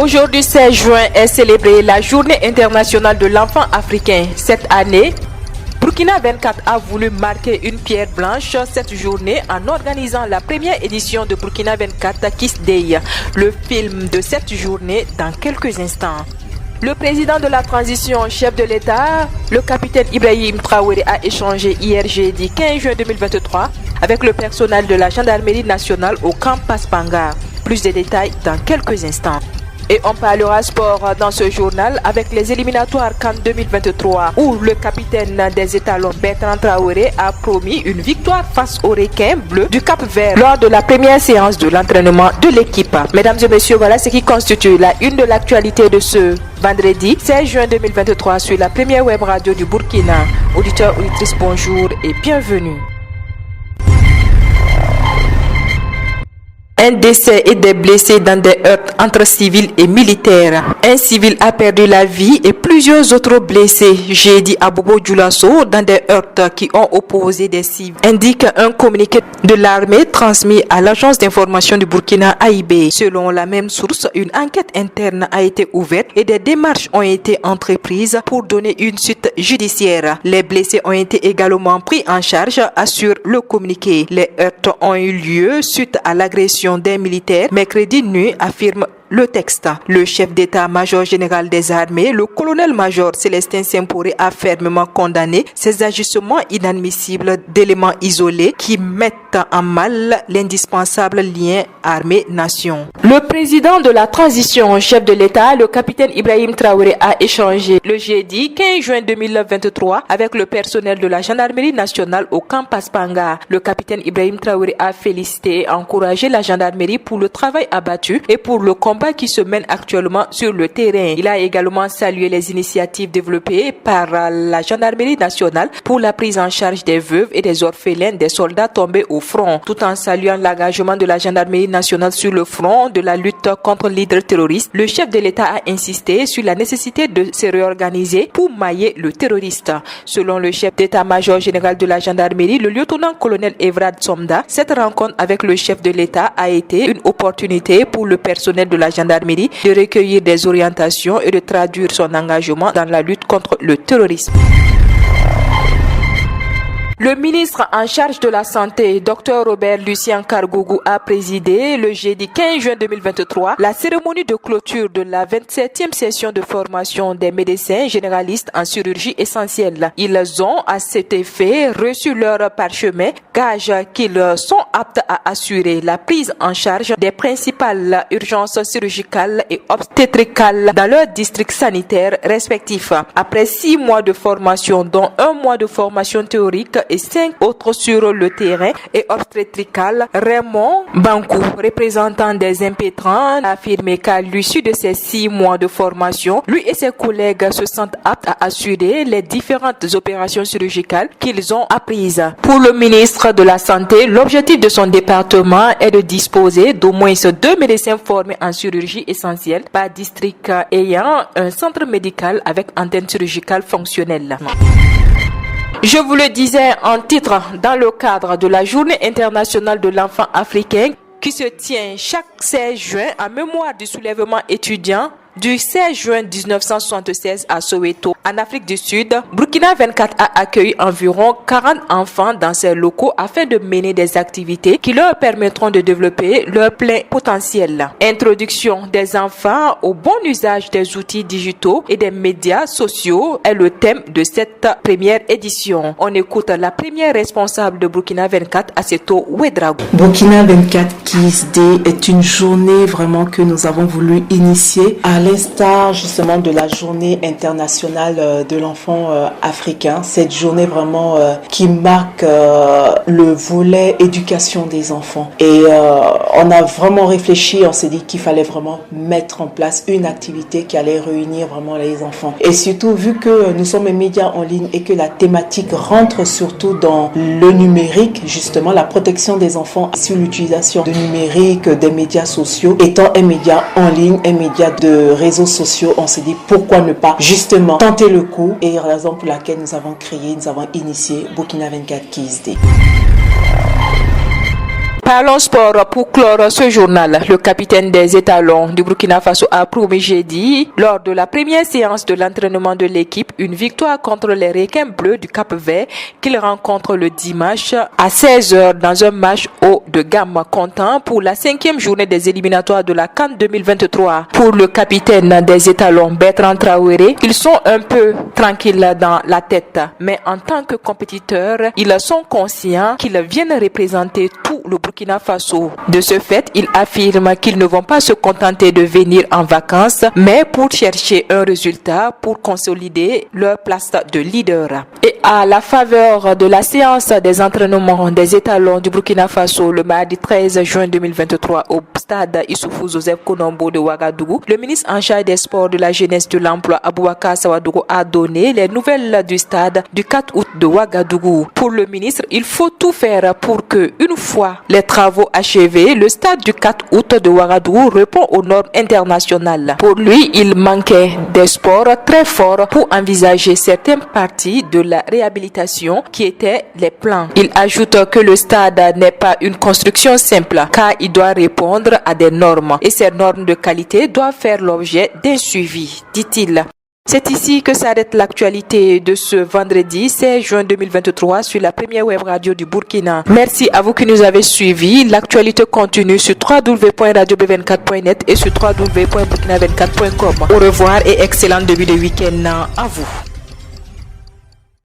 Aujourd'hui, 16 juin, est célébrée la Journée internationale de l'enfant africain. Cette année, Burkina 24 a voulu marquer une pierre blanche cette journée en organisant la première édition de Burkina 24 Kiss Day, le film de cette journée dans quelques instants. Le président de la transition, chef de l'État, le capitaine Ibrahim Traoré, a échangé hier jeudi 15 juin 2023 avec le personnel de la gendarmerie nationale au camp Paspanga. Plus de détails dans quelques instants. Et on parlera sport dans ce journal avec les éliminatoires CAN 2023 où le capitaine des étalons Bertrand Traoré a promis une victoire face aux requins bleus du Cap-Vert lors de la première séance de l'entraînement de l'équipe. Mesdames et messieurs, voilà ce qui constitue la une de l'actualité de ce vendredi 16 juin 2023 sur la première web radio du Burkina. Auditeurs, auditrices, bonjour et bienvenue. Un décès et des blessés dans des heurts entre civils et militaires. Un civil a perdu la vie et plusieurs autres blessés jeudi à Bobo Dioulasso dans des heurts qui ont opposé des civils, indique un communiqué de l'armée transmis à l'agence d'information du Burkina AIB. Selon la même source, une enquête interne a été ouverte et des démarches ont été entreprises pour donner une suite judiciaire. Les blessés ont été également pris en charge, assure le communiqué. Les heurts ont eu lieu suite à l'agression des militaires mercredi nuit, affirme le texte. Le chef d'état-major général des armées, le colonel-major Célestin Semporé, a fermement condamné ces agissements inadmissibles d'éléments isolés qui mettent en mal l'indispensable lien armée-nation. Le président de la transition, chef de l'État, le capitaine Ibrahim Traoré, a échangé le jeudi 15 juin 2023 avec le personnel de la gendarmerie nationale au camp Paspanga. Le capitaine Ibrahim Traoré a félicité et encouragé la gendarmerie pour le travail abattu et pour le combat qui se mène actuellement sur le terrain. Il a également salué les initiatives développées par la gendarmerie nationale pour la prise en charge des veuves et des orphelins des soldats tombés au front, tout en saluant l'engagement de la gendarmerie nationale sur le front de la lutte contre l'hydre terroriste. Le chef de l'État a insisté sur la nécessité de se réorganiser pour mailler le terroriste. Selon le chef d'état-major général de la gendarmerie, le lieutenant-colonel Evrad Somda, cette rencontre avec le chef de l'État a été une opportunité pour le personnel de la gendarmerie de recueillir des orientations et de traduire son engagement dans la lutte contre le terrorisme. Le ministre en charge de la Santé, Dr Robert Lucien Kargougou, a présidé le jeudi 15 juin 2023 la cérémonie de clôture de la 27e session de formation des médecins généralistes en chirurgie essentielle. Ils ont à cet effet reçu leur parchemin, gage qu'ils sont aptes à assurer la prise en charge des principales urgences chirurgicales et obstétricales dans leurs districts sanitaires respectifs. Après 6 mois de formation, dont 1 mois de formation théorique et 5 autres sur le terrain et obstétrical, Raymond Bankou, représentant des impétrants, a affirmé qu'à l'issue de ces 6 mois de formation, lui et ses collègues se sentent aptes à assurer les différentes opérations chirurgicales qu'ils ont apprises. Pour le ministre de la Santé, l'objectif de son département est de disposer d'au moins 2 médecins formés en chirurgie essentielle par district ayant un centre médical avec antenne chirurgicale fonctionnelle. Je vous le disais en titre, dans le cadre de la Journée internationale de l'enfant africain qui se tient chaque 16 juin en mémoire du soulèvement étudiant du 16 juin 1976 à Soweto, en Afrique du Sud, Burkina 24 a accueilli environ 40 enfants dans ses locaux afin de mener des activités qui leur permettront de développer leur plein potentiel. Introduction des enfants au bon usage des outils digitaux et des médias sociaux est le thème de cette première édition. On écoute la première responsable de Burkina 24, Asseto Ouedraogo. Burkina 24 Kiss Day est une journée vraiment que nous avons voulu initier à l'instar justement de la journée internationale de l'enfant africain. Cette journée vraiment qui marque le volet éducation des enfants. Et on a vraiment réfléchi, on s'est dit qu'il fallait vraiment mettre en place une activité qui allait réunir vraiment les enfants. Et surtout, vu que nous sommes un média en ligne et que la thématique rentre surtout dans le numérique, justement la protection des enfants sur l'utilisation du numérique, des médias sociaux, étant un média en ligne, un média de réseaux sociaux, on s'est dit pourquoi ne pas justement tenter le coup, et raison pour laquelle nous avons initié Burkina 24 Kiss Day. Parlons sport pour clore ce journal. Le capitaine des étalons du Burkina Faso a promis jeudi, lors de la première séance de l'entraînement de l'équipe, une victoire contre les requins bleus du Cap-Vert qu'il rencontre le dimanche à 16h dans un match haut de gamme comptant pour la 5e journée des éliminatoires de la CAN 2023. Pour le capitaine des étalons, Bertrand Traoré, ils sont un peu tranquilles dans la tête, mais en tant que compétiteurs, ils sont conscients qu'ils viennent représenter tout le Burkina Faso. De ce fait, ils affirment qu'ils ne vont pas se contenter de venir en vacances, mais pour chercher un résultat pour consolider leur place de leader. Et à la faveur de la séance des entraînements des étalons du Burkina Faso le mardi 13 juin 2023 au stade Issoufou Joseph Konombo de Ouagadougou, le ministre en charge des sports, de la jeunesse, de l'emploi, Aboubakar Sawadougou, a donné les nouvelles du stade du 4 août de Ouagadougou. Pour le ministre, il faut tout faire pour que, une fois les travaux achevés, le stade du 4 août de Ouagadougou répond aux normes internationales. Pour lui, il manquait des sports très forts pour envisager certaines parties de la réhabilitation qui étaient les plans. Il ajoute que le stade n'est pas une construction simple car il doit répondre à des normes et ces normes de qualité doivent faire l'objet d'un suivi, dit-il. C'est ici que s'arrête l'actualité de ce vendredi 16 juin 2023 sur la première web radio du Burkina. Merci à vous qui nous avez suivis. L'actualité continue sur www.radiob24.net et sur www.burkina24.com. Au revoir et excellent début de week-end à vous.